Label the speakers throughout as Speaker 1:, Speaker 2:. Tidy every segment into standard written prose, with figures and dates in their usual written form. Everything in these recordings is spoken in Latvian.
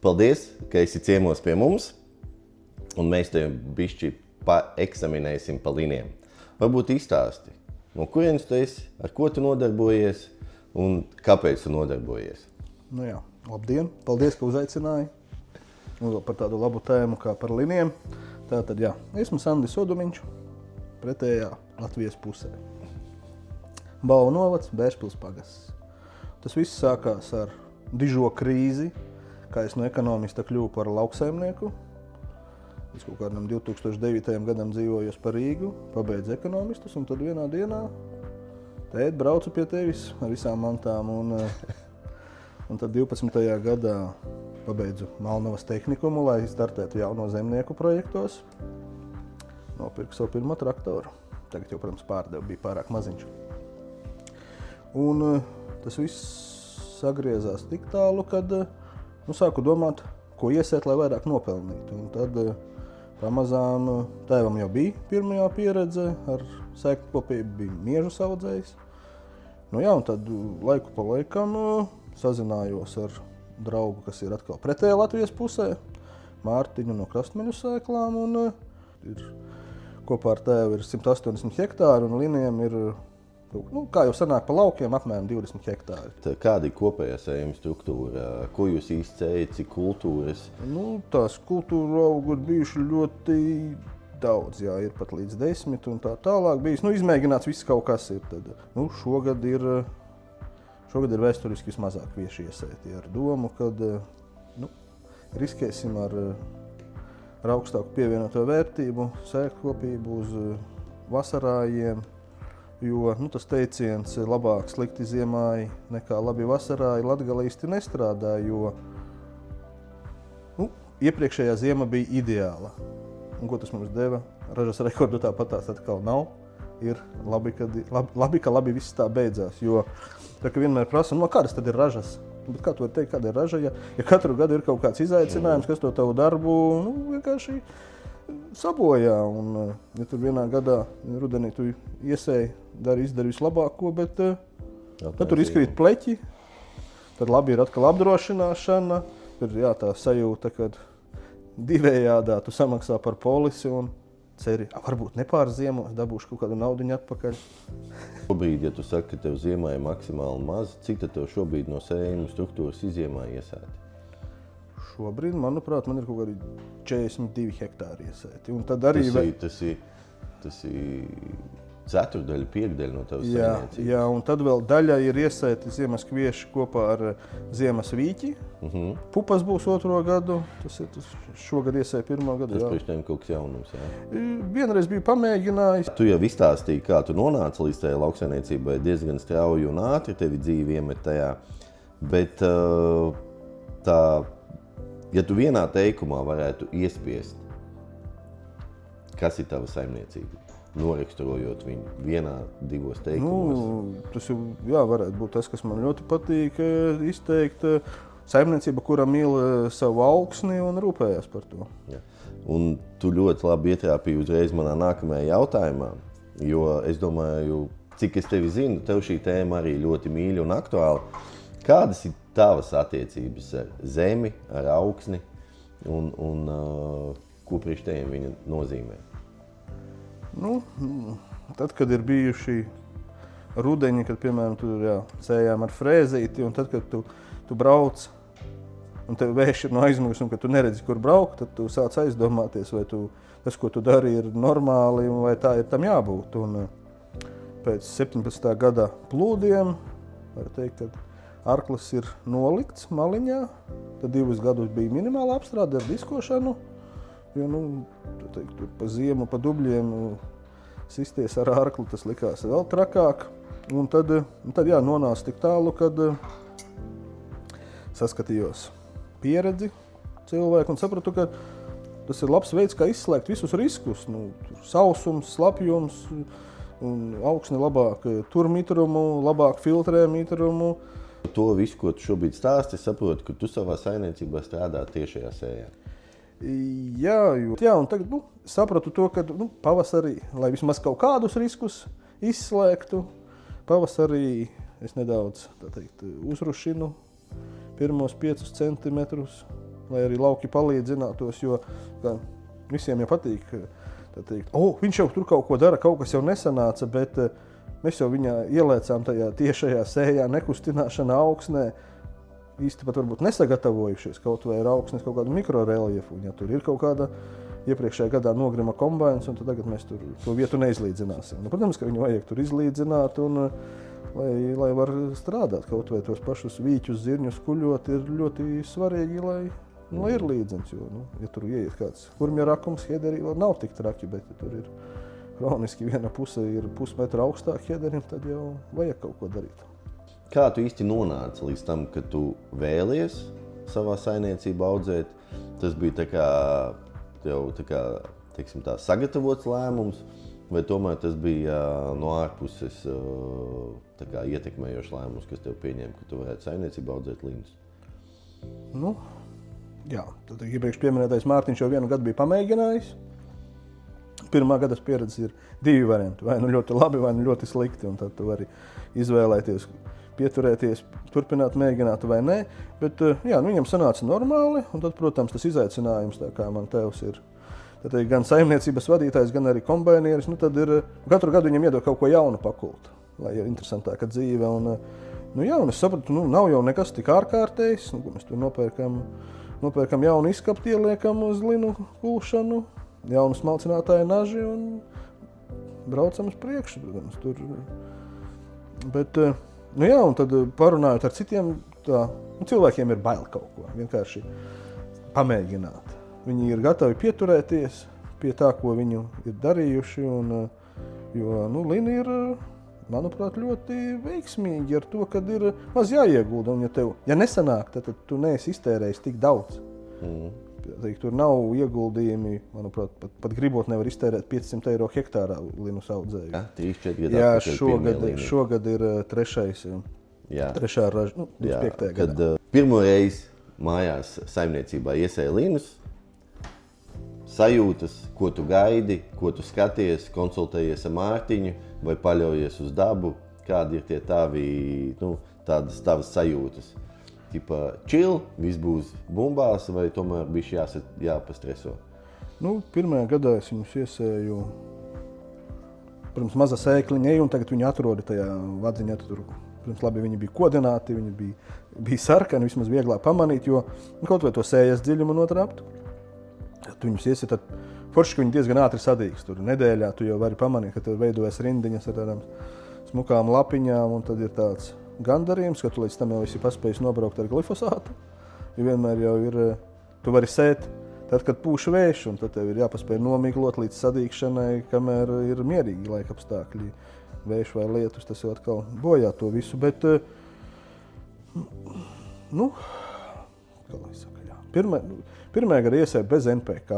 Speaker 1: Paldies, ka esi ciemos pie mums, un mēs tev bišķi paeksaminēsim pa linijām. Varbūt izstāsti, no kurienes tu esi, ar ko tu nodarbojies un kāpēc tu nodarbojies?
Speaker 2: Nu jā, labdien, paldies, ka uzaicināji. Un vēl par tādu labu tēmu kā par linijām. Tātad jā, esmu Sandis Odumiņš, pretējā Latvijas pusē. Bauvu novads, Bēršpils pagasts. Tas viss sākās ar dižo krīzi, kā es no ekonomista kļuvu par lauksaimnieku. Es kaut kādam 2009. gadam dzīvojos par Rīgu, pabeidzu ekonomistus, un tad vienā dienā tēt, braucu pie tevis ar visām mantām, un tad 12. gadā pabeidzu Malnavas tehnikumu, lai startētu jauno zemnieku projektos. Nopirku savu pirmo traktoru. Tagad jau, protams, pārdevu, bija pārāk maziņš. Un tas viss sagriezās tik tālu, kad sāku domāt, ko iesēt, lai vairāk nopelnītu. Un tad pamazām tēvam jau bija pirmajā pieredze ar sēklkopību, bija miežu audzējs. Nu jā, un tad laiku pa laikam sazinājos ar draugu, kas ir atkal pretējā Latvijas pusē, Mārtiņu no Krastmeļu sēklām, un kopā ar tēvu ir 180 hektāri, un linijām ir, kā jau sanāk pa laukiem, apmēram 20 hektāri.
Speaker 1: Kāda ir kopējā sējuma struktūra? Ko jūs īsti sējat, cik kultūras?
Speaker 2: Tās kultūra augu ir bijuši ļoti daudz, jā, ir pat līdz 10 un tā tālāk bijis. Izmēģināts viss kaut kas ir. Tad, šogad ir vēsturiski vismazāk vieši iesēti ar domu, kad riskēsim ar augstāku pievienoto vērtību, sēklkopību uz vasarājiem, jo tas teiciens labāk slikti ziemāji nekā labi vasarāji Latgalē īsti nestrādā, jo iepriekšējā ziema bija ideāla. Un ko tas mums deva? Ražas rekordu tāpatās atkal nav. Ir labi, ka labi viss tā beidzās, jo tā kā vienmēr prasa, kādas tad ir ražas? Bet kā tu vari teikt, kāda ir raža, ja katru gadu ir kaut kāds izaicinājums, kas to tavu darbu vienkārši sabojā. Un ja tur vienā gadā rudenī tu iesēji, izdari vislabāko, bet tad tur izkrīt pleķi, tad labi ir atkal apdrošināšana, tur tā sajūta, kad divējādā tu samaksā par polisi un ceri, varbūt nepārziemos, dabūšu kaut kādu naudiņu atpakaļ.
Speaker 1: Šobrīd, ja tu saki, ka tev ziemā ir maksimāli maz, cik tad tev šobrīd no sējuma struktūras izziemā iesēti?
Speaker 2: Šobrīd, manuprāt, man ir kaut kādi 42 hektāri iesēti. Un tad arī
Speaker 1: tas ir ceturdaļa, piekdaļa no tavas saimniecības.
Speaker 2: Jā, un tad vēl daļa ir iesēti ziemas kvieši kopā ar ziemas vīķi. Pupas būs otro gadu, tas šogad iesēja pirmo gadu.
Speaker 1: Tas priekš tev kaut kas jaunums, jā?
Speaker 2: Vienreiz biju pamēģinājis.
Speaker 1: Tu jau izstāstīji, kā tu nonāci līdz tajā lauksaimniecībai diezgan strauji un ātri, tevi dzīve iemet tajā. Bet ja tu vienā teikumā varētu iespiest, kas ir tava saimniecība? Noraksturojot viņu vienā, divos teikumos.
Speaker 2: Tas varētu būt tas, kas man ļoti patīk izteikt. Saimniecība, kura mīl savu augsni un rūpējas par to.
Speaker 1: Ja. Un tu ļoti labi ietrāpīji uzreiz manā nākamajā jautājumā, jo es domāju, cik es tevi zinu, tev šī tēma arī ļoti mīļa un aktuāla. Kādas ir tavas attiecības ar zemi, ar augsni un ko priekš tevim viņa nozīmē?
Speaker 2: Tad, kad ir bijuši rudeņi, kad, piemēram, tur sējām ar frēzīti, un tad, kad tu brauc, un tev vējš ir no aizmugures, un kad tu neredzi, kur braukt, tad tu sāc aizdomāties, vai tas, ko tu dari, ir normāli, vai tā ir tam jābūt. Un pēc 17. gada plūdiem, var teikt, kad arklis ir nolikts maliņā, tad 2 gadus bija minimāla apstrāde ar diskošanu, jo, tur pa ziemu, pa dubļiem sisties ar arkli, tas likās vēl trakāk. Un tad nonāca tik tālu, kad saskatījos pieredzi cilvēku un sapratu, ka tas ir labs veids, kā izslēgt visus riskus. Sausums, slapjums, un augsne labāk tur mitrumu, labāk filtrē mitrumu.
Speaker 1: To visu, ko tu šobrīd stāsti, es saprotu, ka tu savā saimniecībā strādā tiešajā sējā.
Speaker 2: Jā, un tagad sapratu to, ka pavasarī, lai vismaz kaut kādus riskus izslēgtu, pavasarī es nedaudz uzrušinu pirmos 5 centimetrus, lai arī lauki palīdzinātos, jo visiem jau patīk, teikt, viņš jau tur kaut ko dara, kaut kas jau nesanāca, bet mēs jau viņā ielēcām tajā tiešajā sējā, nekustināšanā, augsnē, īsti pat varbūt nesagatavojušies, kaut vai ir augsnes kaut kādu mikroreliefu, ja tur ir kaut kāda iepriekšējā gadā nogrima kombains, un tad tagad mēs tur to vietu neizlīdzināsim. Nu, protams, ka viņu vajag tur izlīdzināt, un lai var strādāt kaut vai tos pašus vīķus, zirņus kuļot, ir ļoti svarīgi, lai ir līdzens, jo, ja tur ieiet kāds kurmja rakums, hiederi vēl nav tik traki, bet ja tur ir kroniski viena puse ir pusmetra augstāk hiederim, tad jau vajag kaut ko darīt.
Speaker 1: Kā tu īsti nonāci līdz tam, ka tu vēlies savā saimniecībā audzēt? Tas bija teiksim tā, sagatavots lēmums, vai tomēr tas bija no ārpuses ietekmējošs lēmums, kas tev pieņēma, ka tu varētu saimniecībā audzēt līnus?
Speaker 2: Jā, tad iepriekš pieminētais Mārtiņš jau vienu gadu bija pamēģinājis. Pirmā gadas pieredze ir 2 varianti, vai nu ļoti labi, vai nu ļoti slikti, un tad tu vari izvēlēties, pieturēties, turpināt, mēģināt vai nē. Bet viņam sanāca normāli, un tad, protams, tas izaicinājums, tā kā man tēvs ir gan saimniecības vadītājs, gan arī kombainieris, tad ir katru gadu viņam iedod kaut ko jaunu pakult, lai ir interesantāka dzīve. Un es sapratu, nav jau nekas tik ārkārtējs, mēs tur nopērkam jaunu izskapti, ieliekam uz linu kulšanu, jaunu smalcinātāju naži un braucam uz priekšu, protams, tur. Bet, un tad parunājot ar citiem, cilvēkiem ir bail kaut ko, vienkārši pamēģināt. Viņi ir gatavi pieturēties pie tā, ko viņi ir darījuši, jo lini ir, manuprāt, ļoti veiksmīgi ar to, kad ir maz jāiegulda, un ja nesanāk, tad tu neesi iztērējis tik daudz. Tur nav ieguldījumi, manuprāt, pat gribot nevar iztērēt 500 eiro hektārā linus audzēju.
Speaker 1: Ja, 3-4 gadā.
Speaker 2: Šogad ir trešā raža, 25. gadā.
Speaker 1: Kad pirmo reizi mājās saimniecībā iesēja linus, sajūtas, ko tu gaidi, ko tu skaties, konsultējies ar Mārtiņu vai paļaujies uz dabu, kādi ir tie tādas tavas sajūtas? Chill, viss būs bumbās, vai tomēr bija jāpastreso?
Speaker 2: Pirmajā gadā es viņus iesēju, pirms maza sēkliņa, un tagad viņi atroda tajā vadziņā. Pirms labi viņi bija kodināti, viņi bija sarkani, vismaz vieglāk pamanīt, jo kaut vai to sējas dziļumu notrāptu. Tu viņus iesi, tad forši, ka viņi diezgan ātri sadīgs. Tur nedēļā tu jau vari pamanīt, ka tev veidojas rindiņas ar tādām smukām lapiņām, un tad ir tāds gandarījums, ka tu līdz tam jau esi paspējis nobraukt ar glifosātu. Jo vienmēr jau ir, tu vari sēt tad, kad pūš vējš, un tad tev ir jāpaspēj nomiglot līdz sadīgšanai, kamēr ir mierīgi laikapstākļi. Vējš vai lietus, tas jau atkal bojā to visu, bet, kā lai saka, jā. Pirmajā gadā iesēju bez NPK,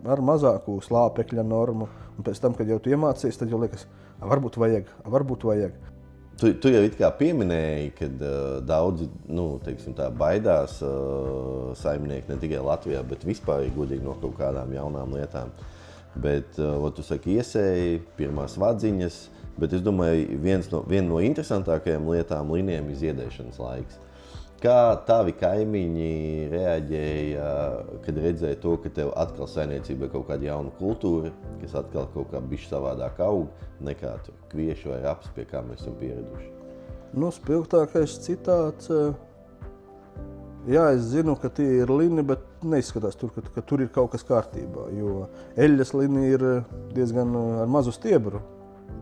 Speaker 2: ar mazāku slāpekļa normu, un pēc tam, kad jau tu iemācies, tad jau liekas, varbūt vajag.
Speaker 1: Tu jau it kā pieminēji, kad daudzi, baidās saimnieki ne tikai Latvijā, bet vispār godīgi no kaut kādām jaunām lietām. Bet, tu saki, iesēji pirmās vadziņas, bet es domāju, viena no interesantākajām lietām linijām ir ziedēšanas laiks. Kā tavi kaimiņi reaģēja, kad redzēja to, ka tev atkal saimniecībā ir kaut kāda jauna kultūra, kas atkal kaut kā bišķi savādāk aug, nekā tur kvieši vai raps, pie kā mēs esam pieraduši?
Speaker 2: Spilgtākais citāts. Jā, es zinu, ka tie ir lini, bet neizskatās tur, ka tur ir kaut kas kārtībā, jo eļļas lini ir diezgan ar mazu stiebru.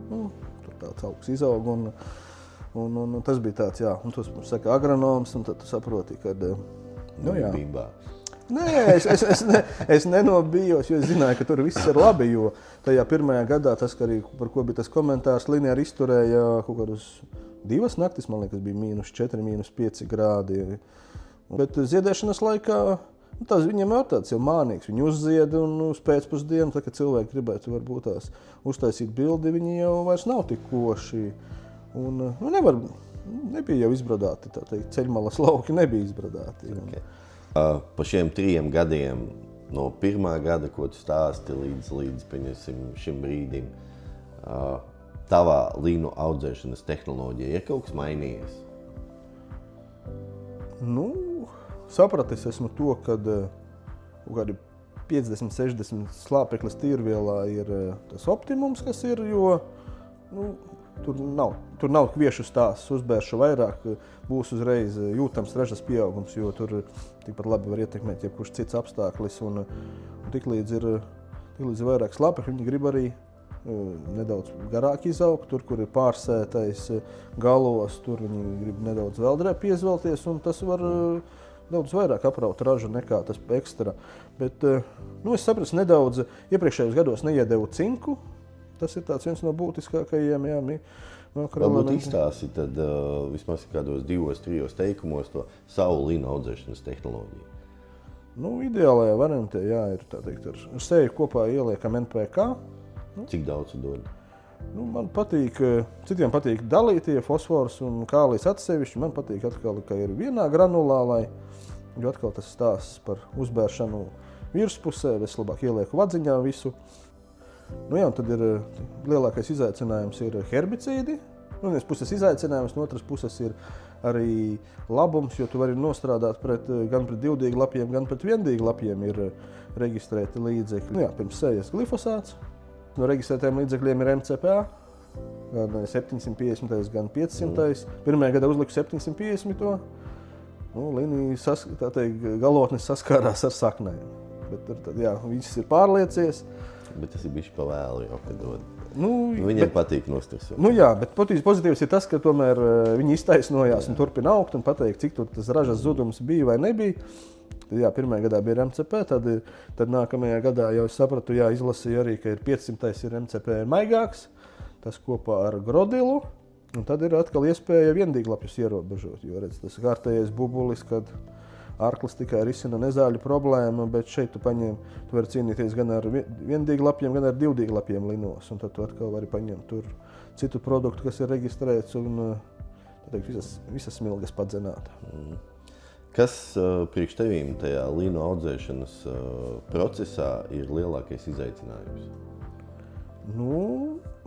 Speaker 2: Tur tāds augs izaug un tas bija tāds, jā, un tas saka agronoms, un tad tu saproti, kad, jā.
Speaker 1: Bimbā.
Speaker 2: Nē, es nenobijos, jo es zināju, ka tur viss ir labi, jo tajā pirmajā gadā tas, par ko bija tas komentārs, lineāri izturēja kaut kādus 2 naktis, man liekas, bija -4, -5 grādi. Bet ziedēšanas laikā, tas viņiem ir tāds jau mānīgs, viņi uzzied un uz pēcpusdienu, tad, kad cilvēki gribētu varbūt tās uztaisīt bildi, viņi jau vairs nav tik koši. Un nebija jau izbradāti, tā teikt, ceļmalas lauki nebija izbradāti.
Speaker 1: Okay. Pa šiem 3 gadiem, no pirmā gada, ko tu stāsti līdz šim brīdim, tavā līnu audzēšanas tehnoloģija ir kaut kas mainījies?
Speaker 2: Sapratis esmu to, kad kādi 50-60 slāpeklis tīrvielā ir tas optimums, kas ir, jo tur nav kviešu stāsts, uzbēršu vairāk, būs uzreiz jūtams ražas pieaugums, jo tur tikpat labi var ietekmēt jebkurš cits apstāklis. Un tiklīdz ir vairāk slāpekļu, viņi grib arī nedaudz garāk izaugt, tur, kur ir pārsētais galos, tur viņi grib nedaudz vēldrē piezvelties, un tas var daudz vairāk apraut ražu nekā tas ekstra. Bet es sapratu nedaudz, iepriekšējos gados neiedevu cinku, tas ir viens no būtiskākajiem.
Speaker 1: Varbūt izstāsti tad vismaz kādos 2-3 teikumos to savu linu audzēšanas tehnoloģiju.
Speaker 2: Ideālajā variantē, ir tā teikt, ar seju kopā ieliekam NPK.
Speaker 1: Cik daudz dod?
Speaker 2: Man patīk, citiem patīk dalītie fosfors un kālijs atsevišķi. Man patīk atkal, ka ir vienā granulā, jo atkal tas stāsts par uzbēršanu virspusē, es labāk ielieku vadziņā visu. Un tad ir lielākais izaicinājums ir herbicīdi. No vienas puses izaicinājums, no otras puses ir arī labums, jo tu vari nostrādāt gan pret divdīglapiem, gan pret viendīglapiem ir reģistrēti līdzekļi. Pirms sejas glifosāts. No reģistrētajiem līdzekļiem ir MCPA, gan 750, gan 500. Pirmajā gadā uzliku 750. Galotnes saskārās ar saknēm. Bet tad, viss ir pārliecies.
Speaker 1: Bet tas ir bišķi pa vēlu jau, kad dod. Viņiem patīk nostresot.
Speaker 2: Bet pozitīvs ir tas, ka tomēr viņi iztaisnojās un turpina augt un pateikt, cik tur tas ražas zudums bija vai nebija. Tad, pirmajā gadā bija MCP, tad nākamajā gadā jau es sapratu, izlasīju arī, ka ir 500. ir MCP maigāks, tas kopā ar grodilu. Un tad ir atkal iespēja viendīglapjus ierobežot, jo redz, tas kārtējais bubulis, kad arklis tikai risina nezāļu problēmu, bet šeit tu vari cīnīties gan ar viendīglapiem, gan ar divdīglapiem linos. Un tad tu atkal vari paņemt tur citu produktu, kas ir reģistrēts un visas smilgas padzenāt.
Speaker 1: Kas priekš tevīm tajā linu audzēšanas procesā ir lielākais izaicinājums?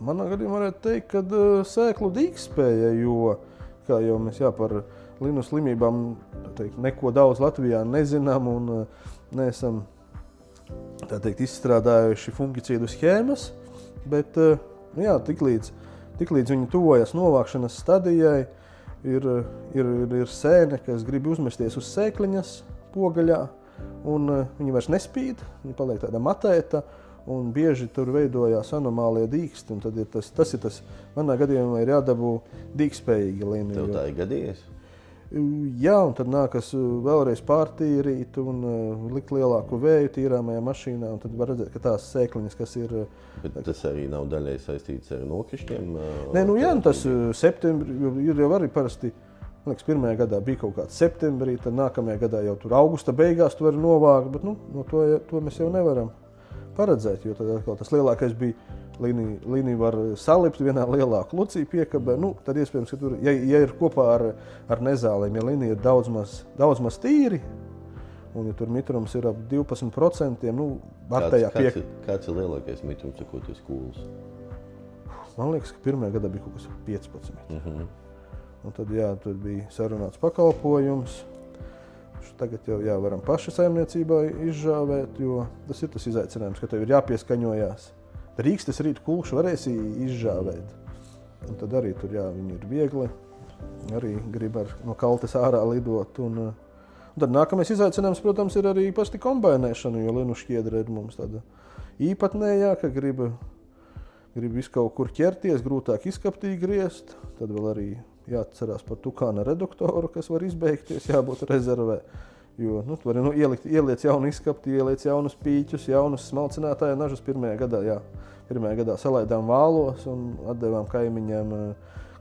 Speaker 2: Manā gadījumā varētu teikt, ka sēklu dīgspēja, jo, kā jau mēs par linu slimībām neko daudz Latvijā nezinām un neesam izstrādājuši fungicīdu schēmas, bet tiklīdz viņi tuvojas novākšanas stadijai, ir sēne, kas grib uzmesties uz sēkliņas pogaļā, un viņi vairs nespīd, viņi paliek tāda matēta, un bieži tur veidojās anomālie dīksti, un tad ir tas, manā gadījumā ir jādabū dīgspējīgi lini.
Speaker 1: Tev tā ir gadījies?
Speaker 2: Un tad nākas vēlreiz pārtīrīt un likt lielāku vēju tīrāmajā mašīnā, un tad var redzēt, ka tās sēkliņas, kas ir...
Speaker 1: Bet tas arī nav daļai saistīts ar nokrišķiem?
Speaker 2: Tas septembrī, ir jau arī parasti, man liekas, pirmajā gadā bija kaut kāds septembrī, tad nākamajā gadā jau tur augusta beigās tu vari novākt, bet no to mēs jau nevaram paredzēt, jo tad atkal tas lielākais bija līniju var salipt vienā lielā klucī piekabē, tad iespējams, ka tur, ja ir kopā ar nezālēm, ja līnija ir daudz maz tīri, un ja tur mitrums ir ap 12%, var tajā
Speaker 1: Kāds ir lielākais mitrums, ar ko tu esi kūls?
Speaker 2: Man liekas, ka pirmajā gadā bija kaut kas 15. Un tad, tur bija sarunāts pakalpojums. Tagad jau varam paši saimniecībā izžāvēt, jo tas ir tas izaicinājums, ka tev ir jāpieskaņojās. Rīkstes rītu kulšu varēsi izžāvēt. Un tad arī tur viņi ir viegli, arī grib no kaltes ārā lidot. Un tad nākamais izaicinājums, protams, ir arī pasti kombainēšana, jo linu šķiedra ir mums tāda īpatnējā, ka grib visu kaut kur ķerties, grūtāk izkaptī griezt. Tad vēl arī jāatcerās par tukāna reduktoru, kas var izbeigties, jābūt rezervē. Jo tu vari ieliec jaunu izskapti, ieliec jaunus pīķus, jaunus smalcinātāju nažus. Pirmajā gadā salaidām vālos un atdevām kaimiņiem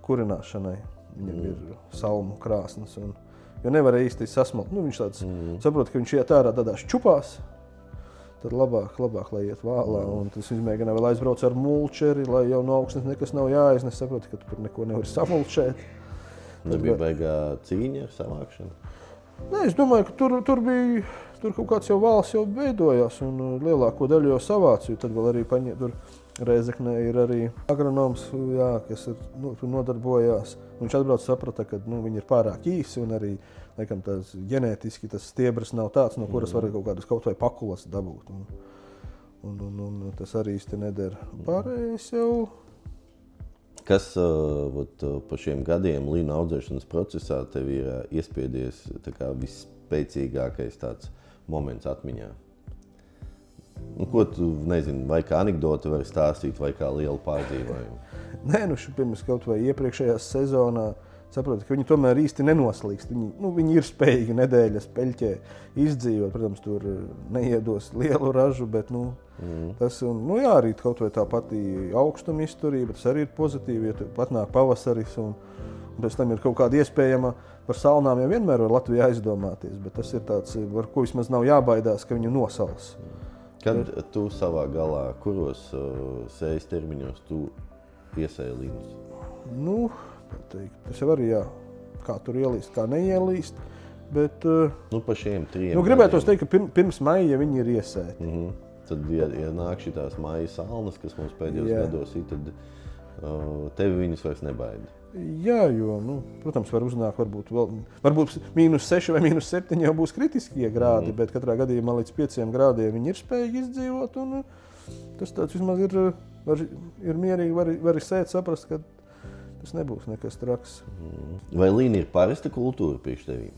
Speaker 2: kurināšanai. Viņam ir salmu krāsnes. Jo nevarēja īsti sasmalt. Viņš tāds saprot, ka viņš iet ārā tādās čupās. Tad labāk, lai iet vālā. Un tas izmēģināja vēl aizbrauc ar mulčeri, lai jau no augstnes nekas nav jāaiznes. Saprot, ka tu tur neko nevari samulčēt.
Speaker 1: Nebija baigā cīņa ar savākšanu?
Speaker 2: Nē, es domāju, ka tur kaut kāds jau vāls jau veidojās un lielāko daļu jau savācu. Tad vēl arī tur Rēzeknē ir arī agronoms, kas tur nodarbojās. Viņš atbrauc saprata, ka viņi ir pārāk īsi un arī laikam tas ģenētiski tas stiebras nav tāds, no kuras var kaut vai pakulas dabūt. Un tas arī īsti neder. Pārējais jau...
Speaker 1: Kas pa šiem gadiem līnu audzēšanas procesā tev ir iespiedies visspēcīgākais tāds moments atmiņā? Ko tu, nezinu, vai kā anekdoti vari stāstīt, vai kā lielu pārdzīvojumu?
Speaker 2: Nē, pirms kaut vai iepriekšējā sezonā saprotu, ka viņi tomēr īsti nenoslīkst. Viņi ir spējīgi nedēļas peļķē izdzīvot. Protams, tur neiedos lielu ražu, bet tas arī kaut vai tā pati augstuma izturība, tas arī ir pozitīvi, ja pat nāk pavasaris un pēc tam ir kaut kāda iespējama par salnām, jau vienmēr var Latvijā aizdomāties, bet tas ir tāds, ar ko vismaz nav jābaidās, ka viņu nosals.
Speaker 1: Kad tu savā galā, kuros sējas termiņos tu iesēji līnus? Tas jau arī, kā tur ielīst, kā neielīst, bet... pa šiem 3
Speaker 2: gribētos teikt, ka pirms maija viņi ir iesēti.
Speaker 1: Tad, ja nāk šitās maija salnas, kas mums pēdējos gados ir, tad tevi viņas vairs nebaida.
Speaker 2: Jā, jo, protams, var uznākt varbūt -6 vai -7 jau būs kritiskie grādi, bet katrā gadījumā līdz 5 grādiem viņi ir spējīgi izdzīvot, un tas tāds vismaz ir mierīgi, var sēt saprast, ka tas nebūs nekas traks.
Speaker 1: Vai līna ir parasta kultūra priekš tevī?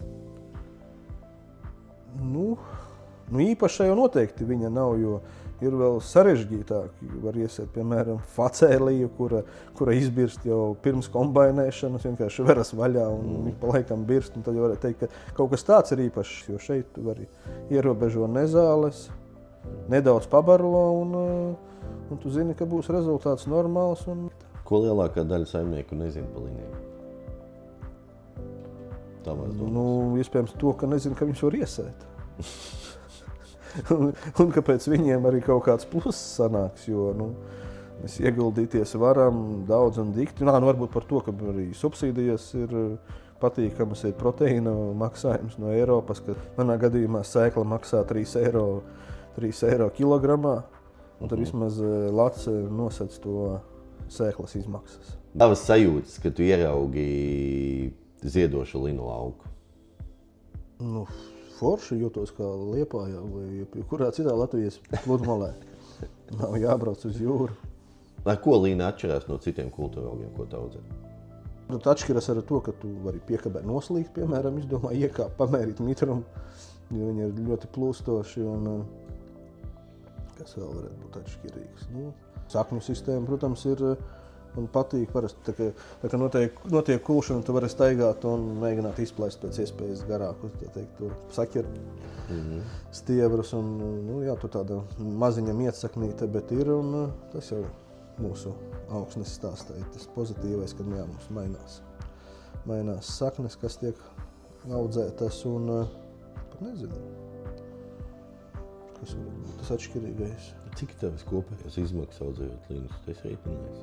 Speaker 2: Īpaši jau noteikti viņa nav, jo ir vēl sarežģītāk. Var iesēt, piemēram, facēliju, kura izbirst jau pirms kombainēšanas, vienkārši veras vaļā un pa laikam birst. Un tad jau varētu teikt, ka kaut kas tāds ir īpašs, jo šeit tu vari ierobežo nezāles, nedaudz pabaro un tu zini, ka būs rezultāts normāls.
Speaker 1: Ko lielākā daļa saimnieku nezina pa līnijām?
Speaker 2: Iespējams to, ka nezinu, ka viņus var iesēt. un kāpēc viņiem arī kaut kāds pluss sanāks, jo mēs ieguldīties varam daudz un dikti. Varbūt par to, ka arī subsīdijas ir patīkamas, ir proteīna maksājums no Eiropas, ka manā gadījumā sēkla maksā 3 eiro kilogramā, un tad vismaz Lats nosacīja to sēklas izmaksas.
Speaker 1: Tavas sajūtas, ka tu ieraugi ziedošu linu lauku?
Speaker 2: Forši jūtos kā Liepājā vai kurā citā Latvijas pludmalē. Nav jābrauc uz jūru.
Speaker 1: Ar ko līna atšķirās no citiem kultūraugiem, ko tu audzē?
Speaker 2: Atšķiras ar to, ka tu vari piekabē noslīgt, piemēram, izdomā iekāpt, pamērīt mitrumu, jo viņi ir ļoti plūstoši un kas vēl varētu būt atšķirīgs. Sakņu sistēma, protams, ir un patīk parasti. Tā kā notiek kulšana, tu vari staigāt un mēģināt izplēst pēc iespējas garāku, tur saķert stiebrus un, tur tāda maziņa mietsaknīte, bet ir un tas jau mūsu augsnes stāstā ir tas pozitīvais, kad mums mainās saknes, kas tiek audzētas un pat nezinu, kas var būt tas atšķirīgais.
Speaker 1: Cik tavas kopējās izmaksas audzējot līnus? Tu esi rēķinājis?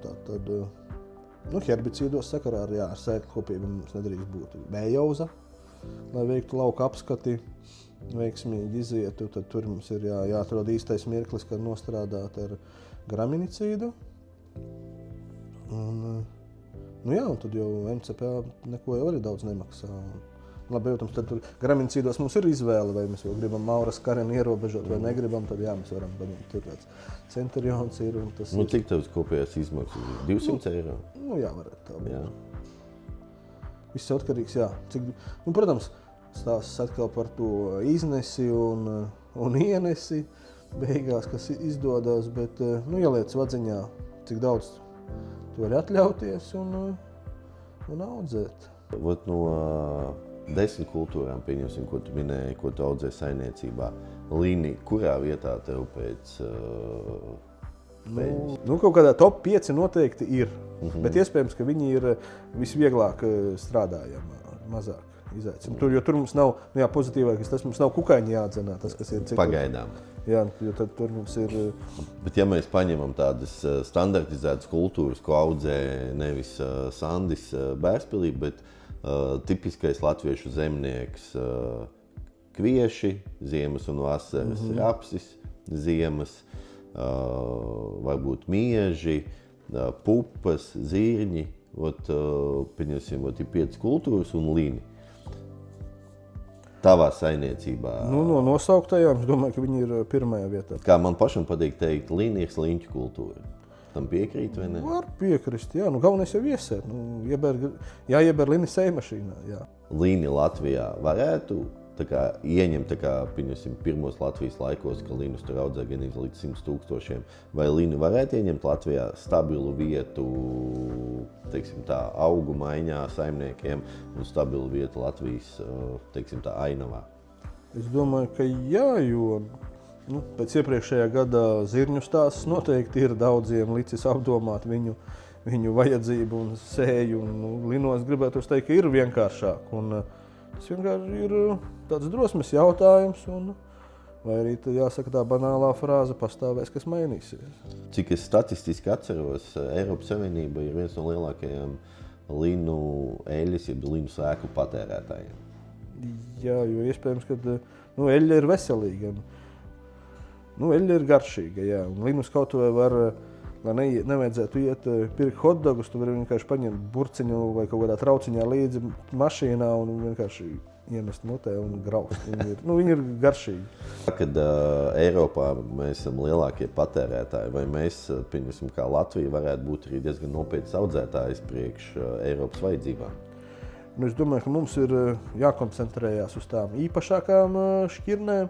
Speaker 2: Tātad, herbicīdos sakarā ar sēklu kopību mums nedrīkst būt vējauza, lai veiktu lauka apskati, veiksmīgi izietu, tad tur mums ir jāatrod īstais mirklis, kad nostrādāt ar graminicīdu. Un tad jau MCPA neko jau arī daudz nemaksā. Labi, protams, tad tur graminicīdos mums ir izvēle, vai mēs jau gribam Mauras kareni ierobežot vai negribam, tad mēs varam paņemt. Tur tāds centurions ir un tas
Speaker 1: Cik tavas kopējās izmaksas? 200 eiro?
Speaker 2: Jā, varētu tā būt. Viss atkarīgs, protams, stāsts atkal par to iznesi un ienesi beigās, kas izdodas, bet ieliec vadziņā, cik daudz tu vari atļauties un audzēt.
Speaker 1: No 10 kultūrām, pieņemsim, ko tu minēji, ko tu audzē saimniecībā, līnija, kurā vietā tev pēc peļņas?
Speaker 2: Kaut kādā top 5 noteikti ir, bet iespējams, ka viņi ir visvieglāk strādājami, mazāk izaicinājumi. Jo tur mums nav, pozitīvākais, tas mums nav kukaiņi jādzenā, tas, kas ir citur.
Speaker 1: Pagaidām.
Speaker 2: Jā, jo tad tur mums ir...
Speaker 1: Bet ja mēs paņemam tādas standartizētas kultūras, ko audzē nevis Sandis Bērspilī, bet tipiskais latviešu zemnieks kvieši, ziemas un vasaras rapsis, ziemas, varbūt mieži, pupas, zirņi, pieņemsim, ir 5 kultūras un līni. Tavā saimniecībā.
Speaker 2: No nosauktajām, es domāju, ka viņi ir pirmajā vietā.
Speaker 1: Kā man pašam patīk teikt, līni ir sliņķu kultūra. Tam piekrīt vai ne?
Speaker 2: Var piekrist, jā. Galvenais jau iesēt. Jāieber līni sejmašīnā, jā.
Speaker 1: Līni Latvijā varētu ieņemt, pieņemsim, pirmos Latvijas laikos, ka līnus tur audzē gan līdz 100 000. Vai līni varētu ieņemt Latvijā stabilu vietu, teiksim tā, augu maiņā saimniekiem un stabilu vietu Latvijas, teiksim tā, ainavā?
Speaker 2: Es domāju, ka jā, jo pēc iepriekšējā gada zirņu stāsts noteikti ir daudziem licis apdomāt viņu vajadzību un sēju. Linos gribētu teikt, ka ir vienkāršāk. Tas vienkārši ir tāds drosmes jautājums, vai arī jāsaka tā banālā frāze pastāvēs, kas mainīsies.
Speaker 1: Cik es statistiski atceros, Eiropas Savienība ir viens no lielākajiem līnu eļļas, jeb līnu sēklu patērētājiem.
Speaker 2: Jā, jo iespējams, ka eļļa ir veselīga. Eļļa ir garšīga, jā. Un līnus kaut vai var, lai nevajadzētu iet pirkt hotdogus, tu vari vienkārši paņemt burciņu vai kaut kādā trauciņā līdzi mašīnā un vienkārši iemest mutē un graust. Viņi ir garšīgi.
Speaker 1: Kad Eiropā mēs esam lielākie patērētāji, vai mēs, pieņemsim, kā Latvija, varētu būt arī diezgan nopietns audzētājs priekš Eiropas vajadzībām?
Speaker 2: Es domāju, ka mums ir jākoncentrējās uz tām īpašākām šķirnēm,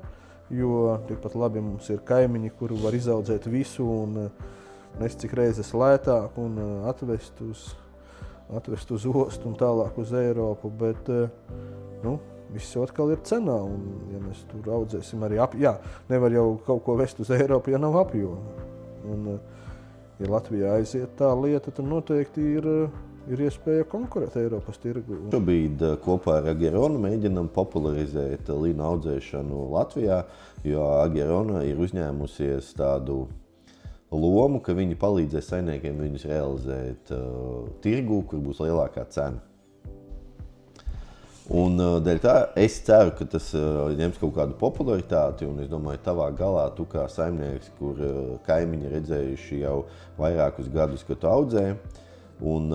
Speaker 2: jo tikpat labi mums ir kaimiņi, kuri var izaudzēt visu un nest cik reizes lētāk un atvest uz ostu un tālāk uz Eiropu, bet viss atkal ir cenā, un ja mēs tur audzēsim arī nevar jau kaut ko vest uz Eiropu, ja nav apjoma. Un, ja Latvijā aiziet tā lieta, tad noteikti ir iespēja konkurēt Eiropas tirgu.
Speaker 1: Šobrīd kopā ar Ageronu mēģinam popularizēt līnu audzēšanu Latvijā, jo Agerona ir uzņēmusies tādu lomu, ka viņi palīdzēs saimniekiem viņus realizēt tirgu, kur būs lielākā cena. Un dēļ tā es ceru, ka tas ņems kaut kādu popularitāti, un es domāju, tavā galā tu kā saimnieks, kur kaimiņi redzējuši jau vairākus gadus, ka tu audzē, un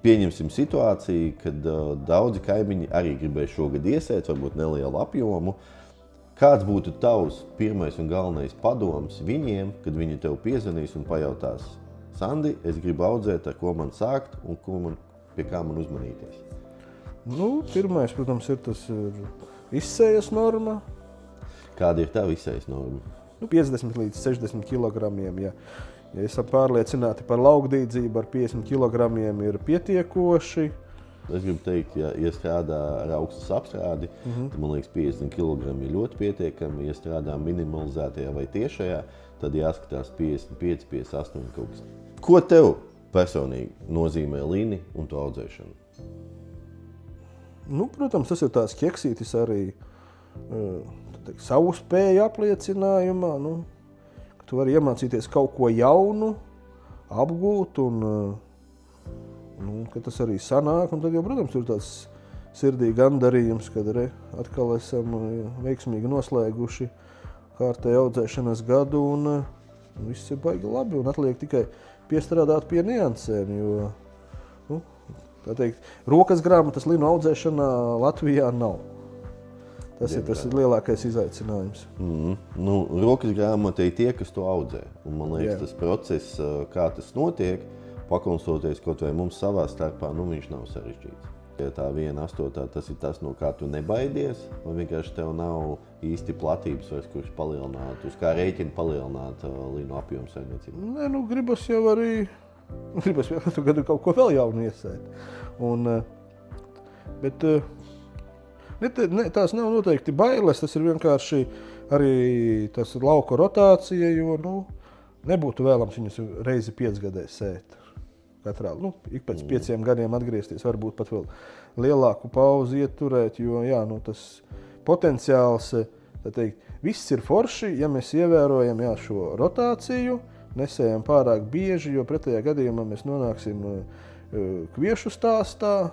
Speaker 1: pieņemsim situāciju, kad daudzi kaimiņi arī gribēs šogad iesēt, varbūt nelielu apjomu. Kāds būtu tavs pirmais un galvenais padoms viņiem, kad viņi tev piezvanīs un pajautās: Sandi, es gribu audzēt, ar ko man sākt un pie kā man uzmanīties?
Speaker 2: Pirmais, protams, ir tas izsējas norma.
Speaker 1: Kāda ir tava izsējas norma? 50
Speaker 2: līdz 60 kg. Ja esam pārliecināti par laukdīdzību, ar 50 kg ir pietiekoši.
Speaker 1: Es gribu teikt, ja strādā ar augstas apstrādi, tad, man liekas, 50 kg ir ļoti pietiekami. Ja strādā minimalizētajā vai tiešajā, tad jāskatās 55, 58 kaut kas. Ko tev personīgi nozīmē līni un to audzēšanu?
Speaker 2: Protams, tas ir tāds ķeksītis arī savu spēju apliecinājumā. Tu vari iemācīties kaut ko jaunu, apgūt, un ka tas arī sanāk. Un tad jau, protams, tur tāds sirdī gandarījums, kad atkal esam veiksmīgi noslēguši kārtēju audzēšanas gadu, un viss ir baigi labi, un atliek tikai piestrādāt pie niansēm, jo, tā teikt, rokas grāmatas līnu audzēšanā Latvijā nav. Tas ir lielākais izaicinājums.
Speaker 1: Rokas grāmata ir tie, kas to audzē. Un man liekas, tas process, kā tas notiek, pakonsultoties kaut vai mums savā starpā, viņš nav sarežģīts. Ja tā 1/8, tas ir tas, no kā tu nebaidies, vai vienkārši tev nav īsti platības vairs, kurš palielināt, uz kā rēķina palielināt līnu apjomu saimniecību?
Speaker 2: Nē, gribas jau arī, katru gadu kaut ko vēl jaunu iesēt. Bet tās nav noteikti bailes, tas ir vienkārši arī tas lauka rotācija, jo nebūtu vēlams viņus reizi 5 gadēs sēt. Katrā, ik pēc 5 gadiem atgriezties, varbūt pat vēl lielāku pauzi ieturēt, jo tas potenciāls, tā teikt, viss ir forši, ja mēs ievērojam šo rotāciju, nesējam pārāk bieži, jo pretējā gadījumā mēs nonāksim kviešu stāstā,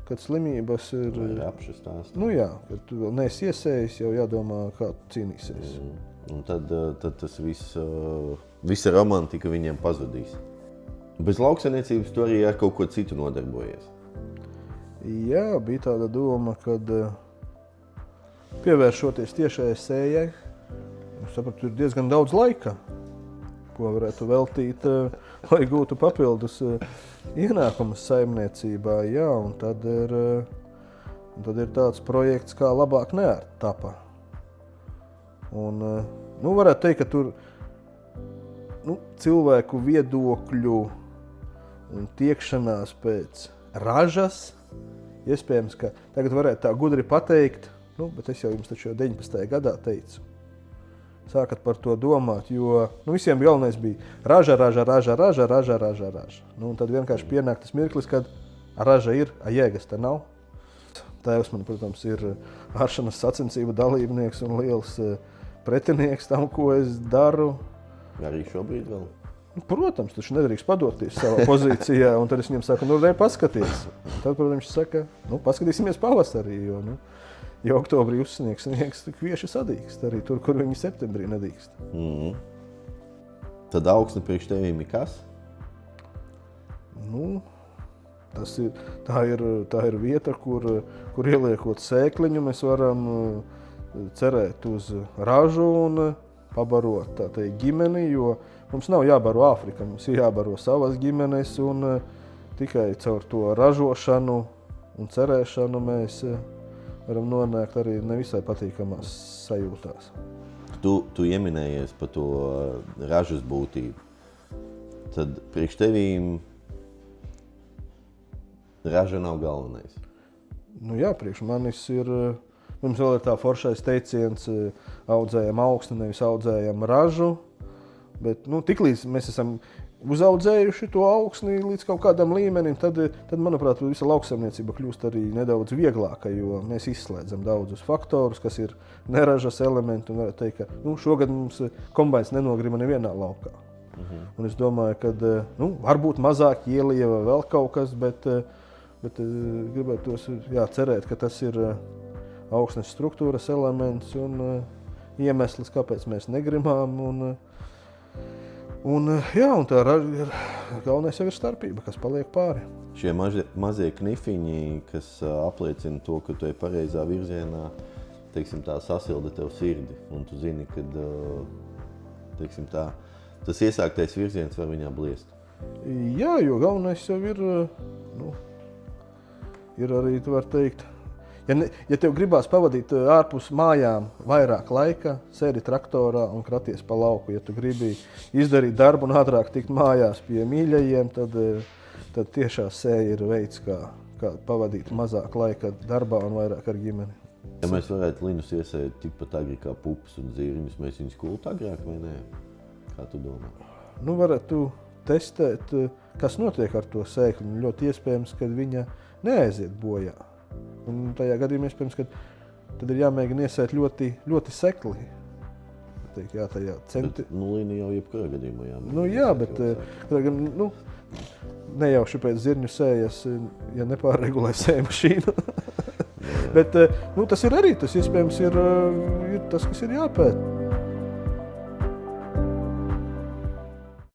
Speaker 2: kad slimības ir...
Speaker 1: Vai rapšu stāstā.
Speaker 2: Kad tu vēl neesi iesējis, jau jādomā, kā cīnīsies.
Speaker 1: Un tad tas visa romantika viņiem pazudīs. Bez lauksaimniecības tu arī ar kaut ko citu nodarbojies?
Speaker 2: Jā, bija tāda doma, kad pievēršoties tiešai sējai, es sapratu, ir diezgan daudz laika, ko varētu veltīt, lai gūtu papildus ienākumus saimniecībā. Jā, un tad ir tāds projekts, kā labāk neārt tapa. Un, varētu teikt, ka tur cilvēku viedokļu un tiekšanās pēc ražas, iespējams, ka tagad varētu tā gudri pateikt, bet es jau jums taču jau 19. gadā teicu. Sākat par to domāt, jo visiem galvenais bija raža. Un tad vienkārši pienāk tas mirklis, kad raža ir, a jēgas te nav. Tēvs man, protams, ir āršanas sacensību dalībnieks un liels pretinieks tam, ko es daru.
Speaker 1: Arī šobrīd vēl?
Speaker 2: Protams, taču nedrīkst padoties savā pozīcijā, un tad es viņam saku, paskaties. Tad, protams, viņš saka, paskatīsimies pavasarī, jo oktobrī uzsniegs kvieši sadīkst, arī tur, kur viņi septembrī nedīkst.
Speaker 1: Tad augsne priekš tevīm ir kas?
Speaker 2: Tā ir vieta, kur ieliekot sēkliņu, mēs varam cerēt uz ražu un pabarot tā teikt ģimeni, jo mums nav jābaro Āfrika, mums ir jābaro savas ģimenes un tikai caur to ražošanu un cerēšanu mēs varam nonākt arī nevisai patīkamās sajūtās.
Speaker 1: Tu ieminējies par to ražas būtību. Tad priekš tevīm raža nav galvenais.
Speaker 2: Jā, priekš manis ir, mums vēl ir tā foršais teiciens, audzējam augsni, nevis audzējam ražu, bet tiklīdz mēs esam uzaudzējuši to augsni līdz kaut kādam līmenim, tad manuprāt, visa lauksaimniecība kļūst arī nedaudz vieglāka, jo mēs izslēdzam daudzus faktorus, kas ir neražas elementi, un varētu teikt, ka šogad mums kombains nenogrima nevienā laukā. Un es domāju, ka varbūt mazāk ielieva vēl kaut kas, bet gribētu cerēt, ka tas ir augsnes struktūras elements un iemesls, kāpēc mēs negrimām. Un tā galvenais jau ir starpība, kas paliek pāri.
Speaker 1: Šie mazie knifiņi, kas apliecina to, ka tu ej pareizā virzienā, teiksim tā, sasilda tev sirdi. Un tu zini, ka, teiksim tā, tas iesāktais virziens var viņā bliest.
Speaker 2: Jā, jo galvenais jau ir arī, tu var teikt, ja tev gribās pavadīt ārpus mājām vairāk laika, sēdi traktorā un kraties pa lauku. Ja tu gribi izdarīt darbu un ātrāk tikt mājās pie mīļajiem, tad tiešā sēja ir veids, kā pavadīt mazāk laika darbā un vairāk ar ģimeni.
Speaker 1: Ja mēs varētu linus iesēt tikpat agri kā pupas un zirņus, mēs viņus kultu agrāk vai nē? Kā tu domā?
Speaker 2: Varētu testēt, kas notiek ar to sēkliņu. Ļoti iespējams, ka viņa neaiziet bojā. Un tajā gadījumā iespējams, ka tad ir jāmēģina iesēt ļoti, ļoti sekli. Tajā
Speaker 1: Bet līnija jau jebkurā gadījumā jāmēģina.
Speaker 2: Jā, bet nejauši pēc zirņu sējas, ja nepārregulē sēja mašīnu. Bet tas ir arī, tas iespējams ir tas, kas ir jāpēt.